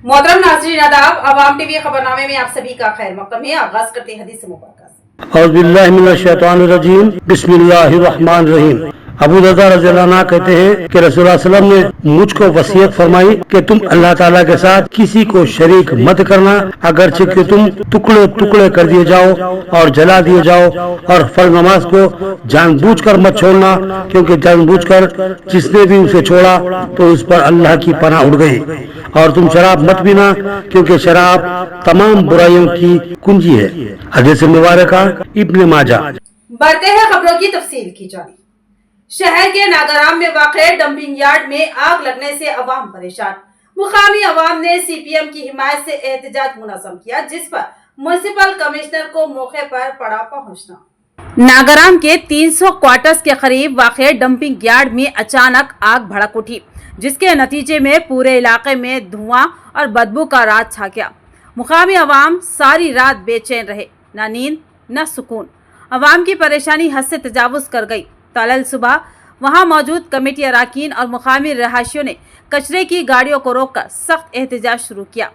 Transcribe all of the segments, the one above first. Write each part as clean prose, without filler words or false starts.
मोहतरम नाज़रीन आदाब, अवाम टीवी खबरनामे में आप सभी का खैर मक़दम है। आगाज करते हैं हदीस मुबारक से। औज़ु बिल्लाहि मिनश शैतानिर रजीम, बिस्मिल्लाहिर रहमानिर रहीम। अबू दरदा रज़ियल्लाहु अन्हु कहते हैं कि रसूलुल्लाह सल्लल्लाहु अलैहि वसल्लम ने मुझको वसीयत फरमाई कि तुम अल्लाह ताला के साथ किसी को शरीक मत करना, अगरचे कि तुम टुकड़े टुकड़े कर दिए जाओ और जला दिए जाओ, और फर्ज नमाज को जानबूझकर मत छोड़ना, क्योंकि जानबूझकर जिसने भी उसे छोड़ा तो उस पर अल्लाह की पनाह उड़ गई। और तुम शराब मत पीना, क्योंकि शराब तमाम बुराइयों की कुंजी है। हदीस मुबारका इब्न माजा। बढ़ते हैं खबरों की तफसील की जानिब। शहर के नागाराम में वाक़े डंपिंग यार्ड में आग लगने से अवाम परेशान। मुकामी अवाम ने सीपीएम की हिमायत से एहतजाज मुनज़्ज़म किया, जिस पर म्युनिसिपल कमिश्नर को मौके पर पड़ा पहुंचना। नागाराम के 300 क्वार्टर्स के करीब वाक़े डंपिंग यार्ड में अचानक आग भड़क उठी, जिसके नतीजे में पूरे इलाके में धुआं और बदबू का राज छा गया। मुकामी अवाम सारी रात बेचैन रहे, न नींद न सुकून। अवाम की परेशानी हद से तजावुज कर गई। कल सुबह वहां मौजूद कमेटी अरकान और मुकामी रहायशियों ने कचरे की गाड़ियों को रोककर सख्त एहतजाज शुरू किया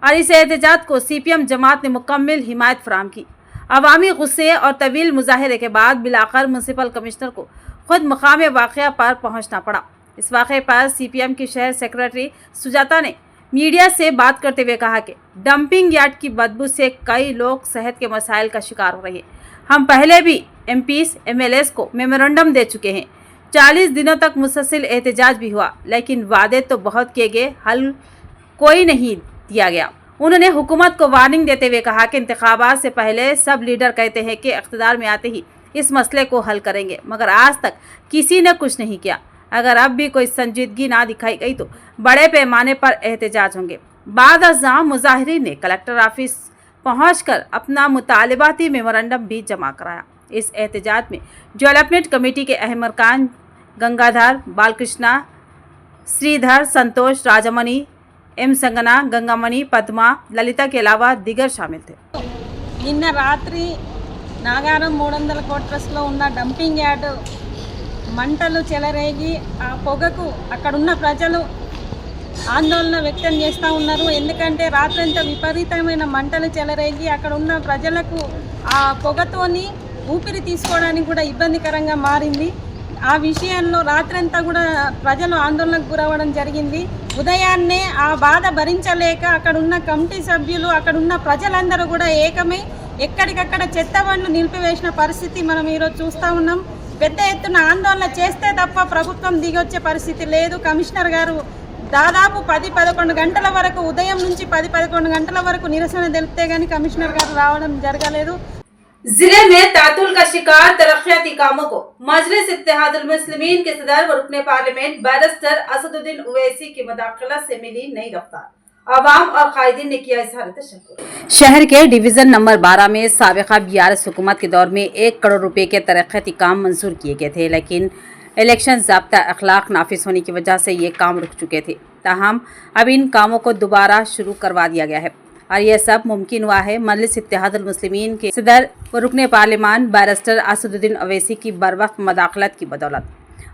और इस एहतजाज को सीपीएम जमात ने मुकम्मल हिमायत फराहम की। अवामी गुस्से और तवील मुजाहरे के बाद बिलाकर म्युनिसिपल कमिश्नर को खुद मुकाम वाक़या पर पहुंचना पड़ा। इस वाक़े पर सीपीएम की शहर सेक्रेटरी सुजाता ने मीडिया से बात करते हुए कहा कि डंपिंग यार्ड की बदबू से कई लोग सेहत के मसाइल का शिकार हो रहे हैं। हम पहले भी एमपीस एमएलएस को मेमोरेंडम दे चुके हैं। 40 दिनों तक मुसलसल एहतजाज भी हुआ, लेकिन वादे तो बहुत किए गए, हल कोई नहीं दिया गया। उन्होंने हुकूमत को वार्निंग देते हुए कहा कि इंतखाबात से पहले सब लीडर कहते हैं कि इख्तिदार में आते ही इस मसले को हल करेंगे, मगर आज तक किसी ने कुछ नहीं किया। अगर अब भी कोई संजीदगी ना दिखाई गई तो बड़े पैमाने पर एहतजाज होंगे। बाद अज़ां मुजाहिरीन ने कलेक्टर ऑफिस पहुंचकर अपना मुतालिबाती मेमोरेंडम भी जमा कराया। इस एहतजाज में डेवलपमेंट कमेटी के अहम अरकान गंगाधर, बालकृष्णा, श्रीधर, संतोष, राजमणि, एम संगना, गंगामणि, पद्मा, ललिता के अलावा दिगर शामिल थे। నిన్న రాత్రి నాగారం 300 క్వార్టర్స్లో ఉన్న డంపింగ్ యార్డ్ మంటలు చెలరేగి ఆ పొగకు అక్కడున్న ప్రజలు ఆందోళన వ్యక్తం చేస్తూ ఉన్నారు. ఎందుకంటే రాత్రంతా విపరీతమైన మంటలు చెలరేగి అక్కడ ఉన్న ప్రజలకు ఆ పొగతోని ఊపిరి తీసుకోవడానికి కూడా ఇబ్బందికరంగా మారింది. ఆ విషయంలో రాత్రంతా కూడా ప్రజలు ఆందోళనకు గురవడం జరిగింది. ఉదయాన్నే ఆ బాధ భరించలేక అక్కడున్న కమిటీ సభ్యులు అక్కడున్న ప్రజలందరూ కూడా ఏకమై ఎక్కడికక్కడ చెత్త బండ్లు నిలిపివేసిన పరిస్థితి మనం ఈరోజు చూస్తూ ఉన్నాం. పెద్ద ఎత్తున ఆందోళన చేస్తే తప్ప ప్రభుత్వం దిగొచ్చే పరిస్థితి లేదు. కమిషనర్ గారు దాదాపు 10-11 గంటల వరకు, ఉదయం నుంచి 10-11 గంటల వరకు నిరసన తెలిపితే గానీ కమిషనర్ గారు రావడం జరగలేదు. जिले में तातुल का शिकार तरक्याती कामों को मजलिस इत्तेहादुल मुस्लिमीन के सदर व रुकने पार्लियामेंट बैरिस्टर असदुद्दीन ओवैसी की मुदाखलत से मिली नई रफ्तार। आवाम और कायदीन ने किया इजहार तशक्कुर। शहर के डिवीजन नंबर 12 में साबिका बीआरएस हुकूमत के दौर में 1 करोड़ रुपए के तरक्याती काम मंजूर किए गए थे, लेकिन इलेक्शन ज़ाब्ता अखलाक नाफिज होने की वजह से ये काम रुक चुके थे। ताहम अब इन कामों को दोबारा शुरू करवा दिया गया है और यह सब मुमकिन हुआ है मजलिस इत्तेहादुल मुस्लिमीन के सदर व रुकने पार्लियामान बैरिस्टर असदुद्दीन ओवैसी की बरवक्त मदाखलत की बदौलत।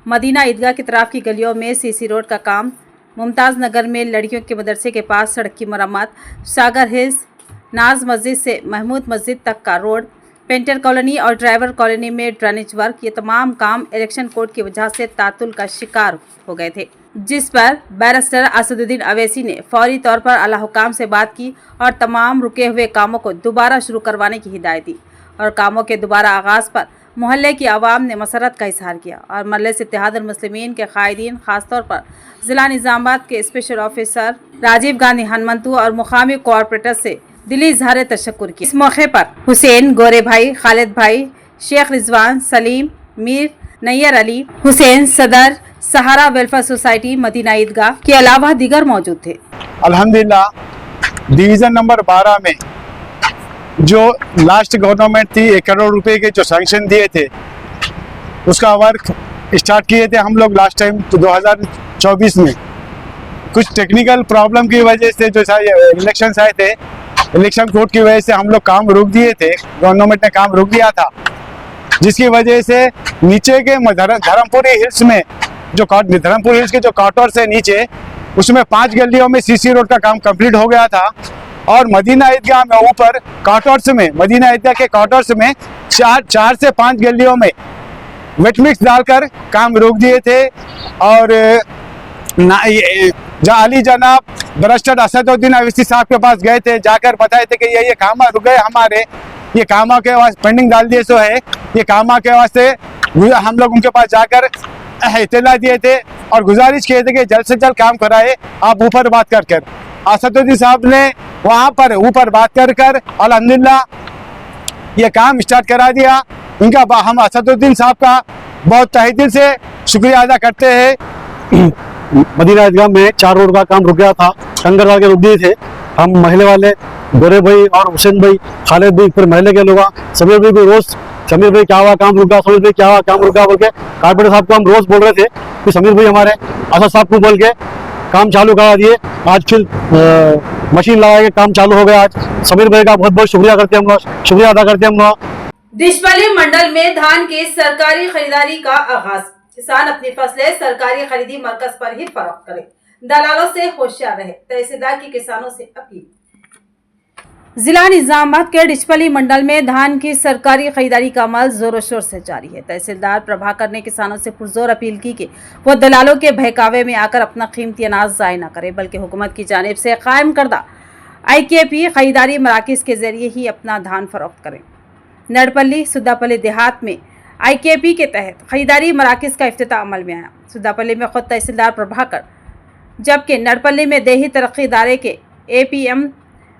मदीना ईदगाह की तरफ की गलियों में सीसी रोड का काम, मुमताज़ नगर में लड़कियों के मदरसे के पास सड़क की मरम्मत, सागर हिल्स नाज मस्जिद से महमूद मस्जिद तक का रोड, पेंटर कॉलोनी और ड्राइवर कॉलोनी में ड्रेनेज वर्क, ये तमाम काम इलेक्शन कोड की वजह से तातुल का शिकार हो गए थे, जिस पर बैरिस्टर असदुद्दीन ओवैसी ने फौरी तौर पर आला हुकाम से बात की और तमाम रुके हुए कामों को दोबारा शुरू करवाने की हिदायत दी। और कामों के दोबारा आगाज़ पर मोहल्ले की आवाम ने मसरत का इजहार किया और मजलिस इत्तेहादुल मुस्लिमीन के कायदीन, खासतौर पर ज़िला निज़ामाबाद के स्पेशल ऑफिसर राजीव गांधी हनुमंतु और मुकामी कॉरपोरेटर से दिली इजहार तशक्कुर की। इस मौके पर हुसैन, गोरे भाई, खालिद भाई, शेख रिजवान, सलीम, मीर, नैयर अली, हुसैन, सदर सहारा वेलफेयर सोसाइटी, मदीना ईदगाह के अलावा दीगर मौजूद थे। अल्हम्दुलिल्लाह डिवीज़न नंबर 12 में जो लास्ट गवर्नमेंट थी 1 करोड़ रुपए के जो सैंक्शन दिए थे उसका वर्क स्टार्ट किए थे हम लोग लास्ट टाइम 2024 में। कुछ टेक्निकल प्रॉब्लम की वजह से जो इलेक्शन आए थे, इलेक्शन कोड की वजह से हम लोग काम रोक दिए थे, गवर्नमेंट ने काम रोक दिया था, जिसकी वजह से नीचे के धर्मपुरी हिल्स में जो धर्मपुर हिल्स के जो क्वार्टर से नीचे उसमें 5 गलियों में सीसी रोड का काम कंप्लीट हो गया था और मदीना ईदगाह में ऊपर क्वार्टर्स में, मदीना ईदगाह के क्वार्टर्स में 4 से 5 गलियों में वेट मिक्स डालकर काम रोक दिए थे। और अली जनाब बैरिस्टर असदुद्दीन अवैसी साहब के पास गए थे, जाकर बताए थे कि ये काम रुक गए हमारे, ये कामा के वास्ते पेंडिंग डाल दिए सो है, ये कामा के वास्ते हम लोग उनके पास जाकर इत्तला दिए थे और गुजारिश किए थे कि जल्द से जल्द काम कराए। आप ऊपर बात कर असदुद्दीन साहब ने वहाँ पर ऊपर बात कर अल्हम्दुलिल्लाह ये काम स्टार्ट करा दिया। इनका हम असदुद्दीन साहब का बहुत तहे दिल से शुक्रिया अदा करते हैं। मदीना ईदगाह में 4 रोड का काम रुक गया था, शंकर डाल के रुक दिए थे। हम महले वाले गोरे भाई और हुसैन भाई, खालिद भाई, फिर महले के लोग, समीर भाई को रोज, समीर भाई क्या हुआ काम रुका, समीर भाई क्या हुआ काम रुका बोल के कारपेंटर साहब को हम रोज बोल रहे थे कि समीर भाई हमारे असद साहब को बोल के काम चालू करा दिए। आज फिर मशीन लगा के काम चालू हो गया। आज समीर भाई का बहुत बहुत शुक्रिया करते हैं हम लोग, शुक्रिया अदा करते हैं हम लोग। डिशपल्ली मंडल में धान की सरकारी खरीदारी का आगाज। किसान अपनी फसलें सरकारी खरीदी मरकज पर ही फरोख्त करें, दलालों से होशियार रहे, तहसीलदार की किसानों से अपील। जिला निजामाबाद के डिशपल्ली मंडल में धान की सरकारी खरीदारी का अमल जोरों शोर से जारी है। तहसीलदार प्रभाकर ने किसानों से पुरजोर अपील की कि वो दलालों के बहकावे में आकर अपना कीमती अनाज ज़ाय न करे, बल्कि हुकूमत की जानिब से कायम करदा IKP खरीदारी मराकज़ के जरिए ही अपना धान फरोख्त करें। नड़पल्ली सुद्दापल्ली देहात में IKP के तहत खरीदारी मराकज़ का इफ्तिताह अमल में आया। सुद्दापल्ली में खुद तहसीलदार प्रभाकर, जबकि नड़पल्ली में देही तरक्की इदारे के APM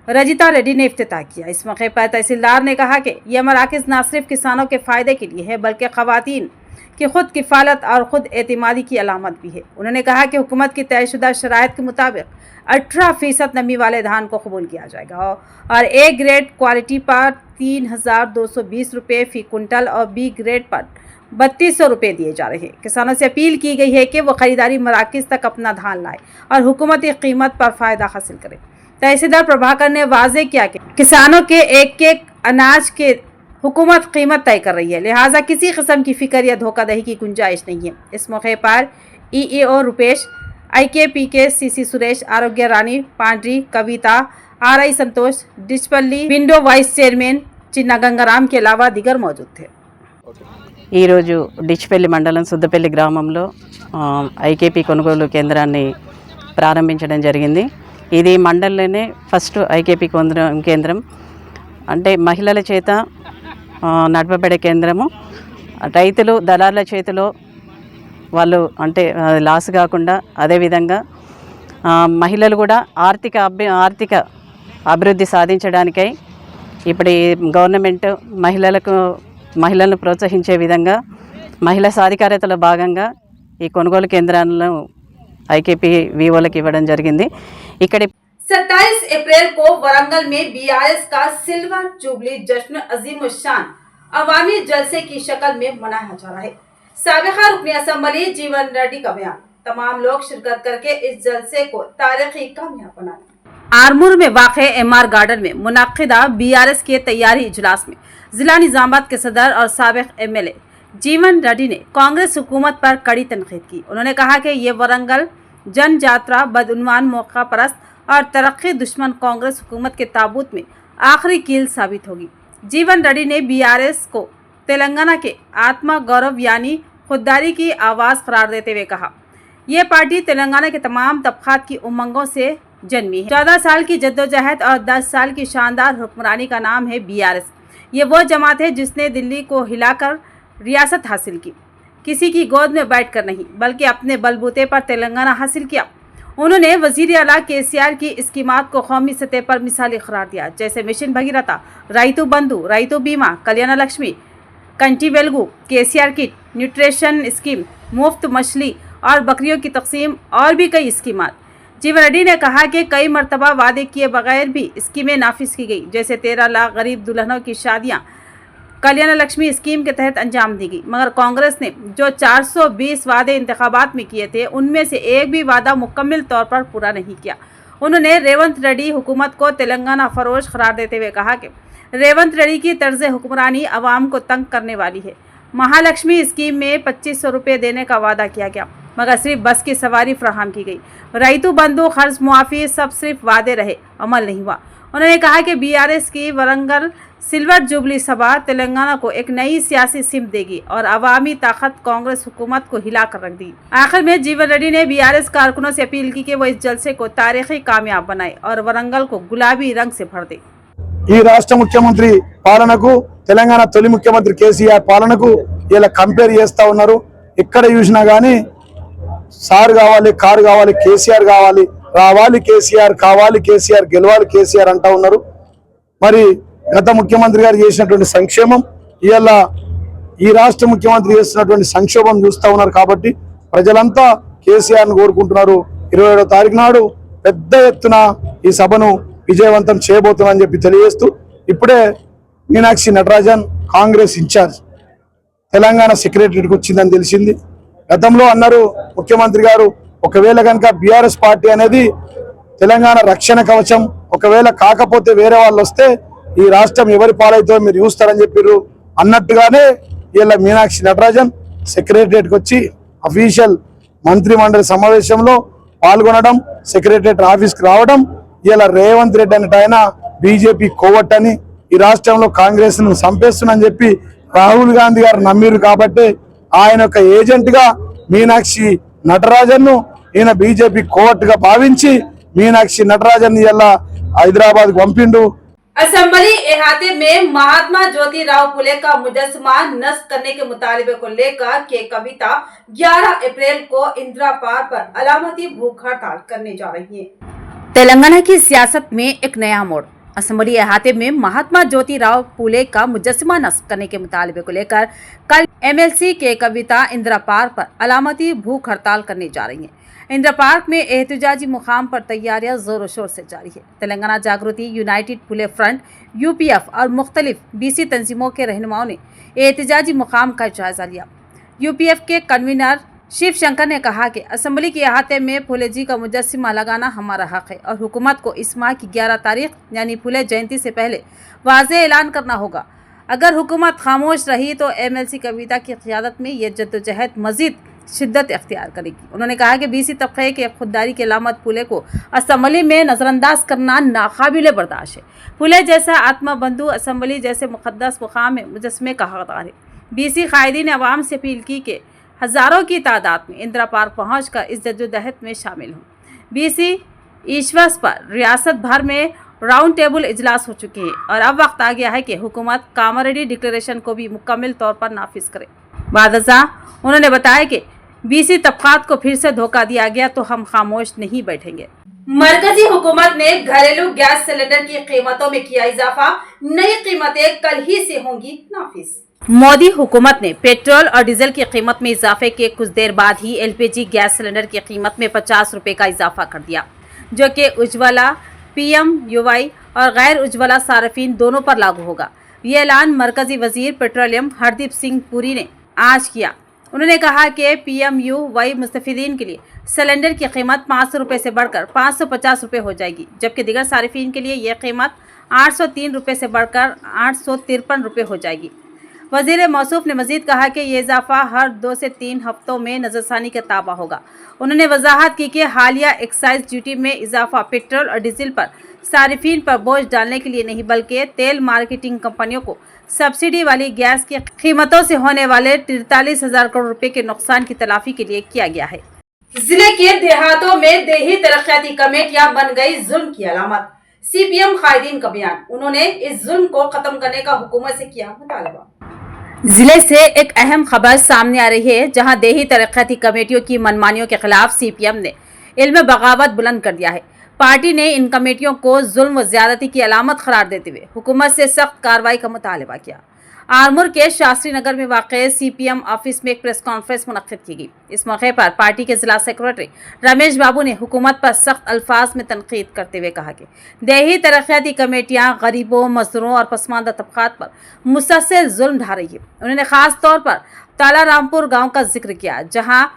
रजिता रेड्डी ने इफ्तिताह किया। इस मौके पर तहसीलदार ने कहा कि यह मराकज़ न सिर्फ किसानों के फ़ायदे के लिए है, बल्कि ख़वातीन की खुद किफ़ालत और ख़ुद एतमादी की अलामत भी है। उन्होंने कहा कि हुकूमत की तयशुदा शराइत के मुताबिक 18% नमी वाले धान को कबूल किया जाएगा और A ग्रेड क्वालिटी पर 3,220 रुपये फ़ी कुंटल और B ग्रेड पर 3,200 रुपये दिए जा रहे हैं। किसानों से अपील की गई है कि वो खरीदारी मराकज़ तक अपना धान लाए और हुकूमती कीमत पर फ़ायदा हासिल करें। तहसीलदार प्रभाकर ने वाज़ेह किया कि किसानों के एक अनाज के हुकूमत कीमत तय कर रही है, लिहाजा किसी किस्म की फ़िक्र या धोखाधड़ी की गुंजाइश नहीं है। इस मौके पर EAO रुपेश, IKP के CC सुरेश, आरोग्य रानी पांड्री, कविता, RI संतोष, डिशपल्ली विंडो वाइस चेयरमैन चिन्ना गंगाराम के अलावा दिगर मौजूद थे। ఈరోజు డిచ్పల్లి మండలం సుద్దపల్లి గ్రామంలో IKP కొనుగోలు కేంద్రాన్ని ప్రారంభించడం జరిగింది. ఇది మండలంలోనే ఫస్ట్ IKP కేంద్రం, అంటే మహిళల చేత నడపబడే కేంద్రము. రైతులు దళారుల చేతిలో వాళ్ళు అంటే లాస్ కాకుండా, అదేవిధంగా మహిళలు కూడా ఆర్థిక అభివృద్ధి సాధించడానికై ఇప్పుడు గవర్నమెంట్ మహిళలను ప్రోత్సహించే విధంగా మహిళా సాధికారతలో భాగంగా ఈ కొనుగోలు కేంద్రాలను IKP వివోలకు ఇవ్వడం జరిగింది. ఇక్కడ 27 अप्रैल को वरंगल में BRS का सिल्वर जुबली जश्न अजीम शान अवामी जलसे की शक्ल में मनाया जा रहा है। साबिका रुकनी असम्बली जीवन रेड्डी का बयान। तमाम लोग शिरकत करके इस जलसे को तारीखी कामयाब बनाए। आरमूर में वाक़े MR गार्डन में मुनाकिदा BRS के तैयारी इजलास में जिला निजामाबाद के सदर और साबिक MLA जीवन रेड्डी ने कांग्रेस हुकूमत पर कड़ी तनकीद की। उन्होंने कहा कि ये वरंगल जन यात्रा बदउनवान मौका परस्त और तरक्की दुश्मन कांग्रेस हुकूमत के ताबूत में आखिरी कील साबित होगी। जीवन रेड्डी ने BRS को तेलंगाना के आत्मा गौरव यानी खुददारी की आवाज़ करार देते हुए कहा, ये पार्टी तेलंगाना के तमाम तबकात की उमंगों से जन्मी है। 14 साल की जद्दोजहद और 10 साल की शानदार हुक्मरानी का नाम है BRS। ये वो जमात है जिसने दिल्ली को हिलाकर रियासत हासिल की, किसी की गोद में बैठकर नहीं, बल्कि अपने बलबूते पर तेलंगाना हासिल किया। उन्होंने वज़ीर आला KCR की स्कीमात को कौमी सतह पर मिसाली करार दिया, जैसे mission Bhagiratha, राइतु Bandhu, Rythu Bima, Kalyana Lakshmi, Kanti Velugu, KCR kit, nutrition scheme, मुफ्त मछली और बकरियों की तकसीम और भी कई स्कीमात। जीवन रेड्डी ने कहा कि कई मरतबा वादे किए बगैर भी स्कीमें नाफिज की गई, जैसे 13 लाख गरीब दुल्हनों की शादियां कल्याण लक्ष्मी स्कीम के तहत अंजाम दी गई, मगर कांग्रेस ने जो 420 वादे इंतखाबात में किए थे, उनमें से एक भी वादा मुकम्मल तौर पर पूरा नहीं किया। उन्होंने रेवंत रेड्डी हुकूमत को तेलंगाना फरोश करार देते हुए कहा कि रेवंत रेड्डी की तर्ज हुक्मरानी आवाम को तंग करने वाली है। महालक्ष्मी स्कीम में 2500 रुपये देने का वादा किया गया, मगर सिर्फ बस की सवारी फराहम की गई। रईतु बंधु खर्च मुआफी सब सिर्फ वादे रहे, अमल नहीं हुआ। उन्होंने कहा कि बीआरएस की वरंगल सिल्वर जुबली सभा तेलंगाना को एक नई सियासी सिमत देगी और अवामी ताकत कांग्रेस हुकूमत को हिला कर रख दी। आखिर में जीवन रेड्डी ने बीआरएस कारकुनों से अपील की कि वो इस जलसे को तारीखी कामयाब बनाए और वरंगल को गुलाबी रंग से भर दे। ఈ రాష్ట్ర ముఖ్యమంత్రి పాలనకు తెలంగాణ తొలి ముఖ్యమంత్రి కేసీఆర్ పాలనకు ఇలా కంపేర్ చేస్తూ ఉన్నారు. ఎక్కడ చూసినా కానీ సార్ కావాలి, కారు కావాలి, కేసీఆర్ కావాలి, రావాలి కేసీఆర్, కావాలి కేసీఆర్, గెలవాలి కేసీఆర్ అంటూ ఉన్నారు. మరి గత ముఖ్యమంత్రి గారు చేసినటువంటి సంక్షేమం ఇలా ఈ రాష్ట్ర ముఖ్యమంత్రి చేస్తున్నటువంటి సంక్షోభం చూస్తూ ఉన్నారు. కాబట్టి ప్రజలంతా కేసీఆర్ను కోరుకుంటున్నారు. 27వ తారీఖు నాడు పెద్ద ఎత్తున ఈ సభను విజయవంతం చేయబోతున్నామని చెప్పి తెలియజేస్తూ, ఇప్పుడే మీనాక్షి నటరాజన్ కాంగ్రెస్ ఇన్ఛార్జ్ తెలంగాణ సెక్రటరీకి వచ్చిందని తెలిసింది. గతంలో అన్నారు ముఖ్యమంత్రి గారు, ఒకవేళ కనుక బీఆర్ఎస్ పార్టీ అనేది తెలంగాణ రక్షణ కవచం, ఒకవేళ కాకపోతే వేరే వాళ్ళు వస్తే ఈ రాష్ట్రం ఎవరి పాలైతో మీరు చూస్తారని చెప్పారు. అన్నట్టుగానే ఇలా మీనాక్షి నటరాజన్ సెక్రటరియట్కి వచ్చి అఫీషియల్ మంత్రి మండలి సమావేశంలో పాల్గొనడం, సెక్రటరియట్ ఆఫీస్కి రావడం, ఇలా రేవంత్ రెడ్డి అనేట ఆయన బీజేపీ కోవట్టని ఈ రాష్ట్రంలో కాంగ్రెస్ ను చంపేస్తున్నని చెప్పి రాహుల్ గాంధీ గారు నమ్మిరు. కాబట్టి ఆయన యొక్క ఏజెంట్ గా మీనాక్షి నటరాజన్ ను ఈయన బీజేపీ కోవట్టుగా భావించి మీనాక్షి నటరాజన్ ఇలా హైదరాబాద్ పంపిండు. असेंबली इहाते में महात्मा ज्योतिराव फुले का मुजस्समा नस्ब करने के मुतालबे को लेकर के कविता 11 अप्रैल को इंदिरा पार्क पर अलामती भूख हड़ताल करने जा रही है। तेलंगाना की सियासत में एक नया मोड़। असेंबली इहाते में महात्मा ज्योतिराव फुले का मुजस्समा नस्ब करने के मुतालबे को लेकर कल एमएलसी के कविता इंदिरा पार्क पर अलामती भूख हड़ताल करने जा रही है। इंदिरा पार्क में एहतजाजी मुकाम पर तैयारियां जोरों शोर से जारी है। तेलंगाना जागृति, यूनाइटेड फुले फ्रंट, यूपीएफ और मुख्तलिफ बीसी तंजीमों के रहनुमाओं ने एहतजाजी मुकाम का जायजा लिया। यूपीएफ के कन्वीनर शिव शंकर ने कहा कि असेंबली के अहाते में फुले जी का मुजस्समा लगाना हमारा हक है और हुकूमत को इस माह की 11 तारीख यानी फुले जयंती से पहले वाज़ेह ऐलान करना होगा। अगर हुकूमत खामोश रही तो एमएलसी कविता की क़ियादत में ये जद्दोजहद मजीद शिद्दत इख्तियार करेगी। उन्होंने कहा कि बीसी तबके के खुददारी के अलामत फुले को असेंबली में नज़रअंदाज करना नाकाबिले बर्दाश्त है। फुले जैसा आत्मा बंधु असेंबली जैसे मुक़द्दस मुकाम में मुजस्समे का हकदार है। बीसी कायदीन ने अवाम से अपील की कि हज़ारों की तादाद में इंदिरा पार्क पहुँच कर इस जद्दोजहद में शामिल हों। बीसी ईश्वस पर रियासत भर में राउंड टेबल इजलास हो चुके हैं और अब वक्त आ गया है कि हुकूमत कामारेड्डी डिक्लेरेशन को भी मुकम्मल तौर पर नाफिज करे। बादशाह उन्होंने बताया कि बीसी तबकात को फिर से धोखा दिया गया तो हम खामोश नहीं बैठेंगे। मरकजी हुकूमत ने घरेलू गैस सिलेंडर की कीमतों में किया इजाफा, नई कीमतें कल ही से होंगी नाफिज। मोदी हुकूमत ने पेट्रोल और डीजल की कीमत में इजाफे के कुछ देर बाद ही एलपीजी गैस सिलेंडर की कीमत में 50 रुपए का इजाफा कर दिया, जो कि उज्ज्वला, पीएमयूवाई और गैर उज्ज्वला सार्फिन दोनों पर लागू होगा। ये ऐलान मरकजी वजीर पेट्रोलियम हरदीप सिंह पुरी ने आज किया। उन्होंने कहा कि पीएमयूवाई मुस्तफीदीन के लिए सिलेंडर की कीमत 500 रुपये से बढ़कर 550 रुपये हो जाएगी, जबकि दिगर सार्फिन के लिए यह कीमत 803 रुपये से बढ़कर 853 रुपये हो जाएगी। वज़ीर मौसूफ ने मजीद कहा कि ये इजाफा हर 2 से 3 हफ्तों में नज़रसानी का ताबा होगा। उन्होंने वजाहत की कि हालिया एक्साइज ड्यूटी में इजाफा पेट्रोल और डीजल पर सारिफीन पर बोझ डालने के लिए नहीं बल्कि तेल मार्केटिंग कंपनियों को सब्सिडी वाली गैस की कीमतों से होने वाले 43,000 करोड़ रुपए के नुकसान की तलाफी के लिए किया गया है। जिले के देहातों में देही तरक्याती कमेटियां बन गई जुल्म की अलामत। सीपीएम कायदीन का बयान, उन्होंने इस जुल्म को खत्म करने का हुकूमत से किया मुतालबा। जिले से एक अहम खबर सामने आ रही है, जहां देही तरक्याती कमेटियों की मनमानियों के खिलाफ सीपीएम ने इल्म बगावत बुलंद कर दिया है। पार्टी ने इन कमेटियों को जुल्म व ज्यादती की अलामत करार देते हुए हुकूमत से सख्त कार्रवाई का मुतालबा किया। आरमूर के शास्त्री नगर में वाक़ सीपीएम ऑफिस में एक प्रेस कॉन्फ्रेंस मुनक्किद की गई। इस मौके पर पार्टी के जिला सेक्रेटरी रमेश बाबू ने हुकूमत पर सख्त अल्फाज में तनकीद करते हुए कहा कि देही तरक्याती कमेटियां गरीबों, मजदूरों और पसमानदा तबकात पर मुसलसल जुल्म ढा रही है। उन्होंने खास तौर पर ताला रामपुर गाँव का जिक्र किया, जहाँ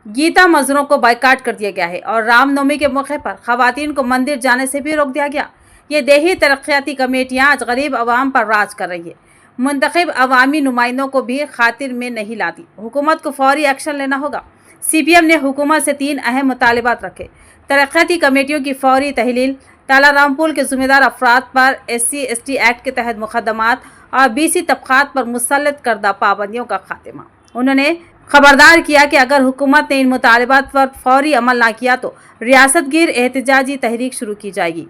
गीता मजदूरों को बाइकाट कर दिया गया है और रामनवमी के मौके पर खवातीन को मंदिर जाने से भी रोक दिया गया। ये देही तरक्याती कमेटियां आज गरीब आवाम पर राज कर रही है, मुंतखब अवामी नुमाइंदों को भी खातिर में नहीं लाती। हुकूमत को फौरी एक्शन लेना होगा। CPM ने हुकूमत से 3 अहम मुतालिबात रखे। तरक्याती कमेटियों की फौरी तहलील, ताला रामपुल के जिम्मेदार अफराद पर SC/ST एक्ट के तहत मुकदमात और BC तबकात पर मुसल्लत करदा पाबंदियों का खात्मा। उन्होंने खबरदार किया कि अगर हुकूमत ने इन मुतालिबात पर फौरी अमल न किया तो रियासत गिर एहतजाजी तहरीक शुरू की जाएगी।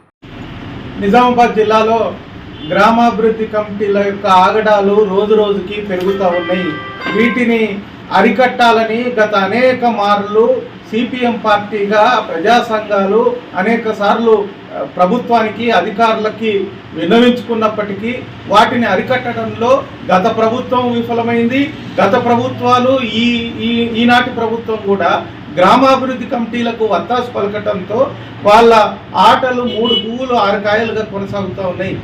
నిజామాబాద్ జిల్లాలో గ్రామాభివృద్ధి కమిటీల యొక్క ఆగడాలు రోజు రోజుకి పెరుగుతూ ఉన్నాయి. వీటిని అరికట్టాలని గత అనేక మార్లు CPM పార్టీగా ప్రజా సంఘాలు అనేక సార్లు ప్రభుత్వానికి అధికారులకి విన్నవించుకున్నప్పటికీ వాటిని అరికట్టడంలో గత ప్రభుత్వం విఫలమైంది. గత ప్రభుత్వాలు ఈనాటి ప్రభుత్వం కూడా గ్రామాభివృద్ధి కమిటీలకు వత్తాసు పలకటంతో వాళ్ళ ఆటలు 3 పువ్వులు 6 కాయలుగా కొనసాగుతూ ఉన్నాయి.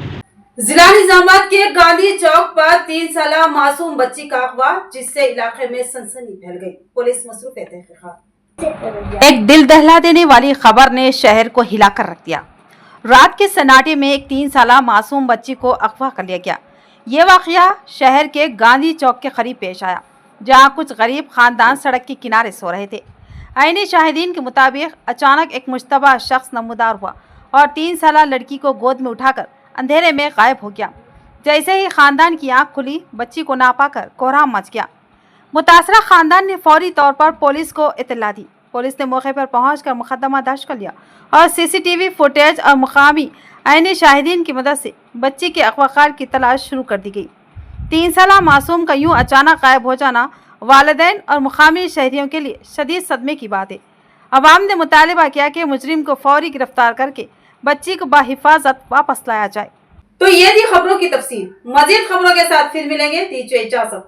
जिला निजामाबाद के गांधी चौक पर 3 साला मासूम बच्ची का अगवा, जिससे इलाके में सनसनी फैल गई। पुलिस मसरूफ है तहकीकात। एक दिल दहला देने वाली खबर ने शहर को हिलाकर रख दिया। रात के सन्नाटे में एक 3 साला मासूम बच्ची को अगवा कर लिया गया। ये वाकया शहर के गांधी चौक के करीब पेश आया, जहां कुछ गरीब खानदान सड़क के किनारे सो रहे थे। आईनी शाहिदीन के मुताबिक अचानक एक मुश्तबा शख्स नमूदार हुआ और 3 साला लड़की को गोद में उठाकर अंधेरे में गायब हो गया। जैसे ही खानदान की आंख खुली, बच्ची को ना पाकर कोहराम मच गया। मुतासरा खानदान ने फौरी तौर पर पुलिस को इत्तला दी। पुलिस ने मौके पर पहुंचकर मुकदमा दर्ज कर लिया और CCTV फुटेज और मुकामी आईनी शाहिदीन की मदद से बच्ची के अगवाकार की तलाश शुरू कर दी गई। 3 साला मासूम का यूं अचानक गायब हो जाना वालिदैन और मुकामी शहरियों के लिए शदीद सदमे की बात है। अवाम ने मुतालिबा किया कि मुजरिम को फौरी गिरफ्तार करके बच्ची को बाहिफाजत वापस लाया जाए। तो ये थी खबरों की तफसील। मजीद खबरों के साथ फिर मिलेंगे। दीजिए इजाजत।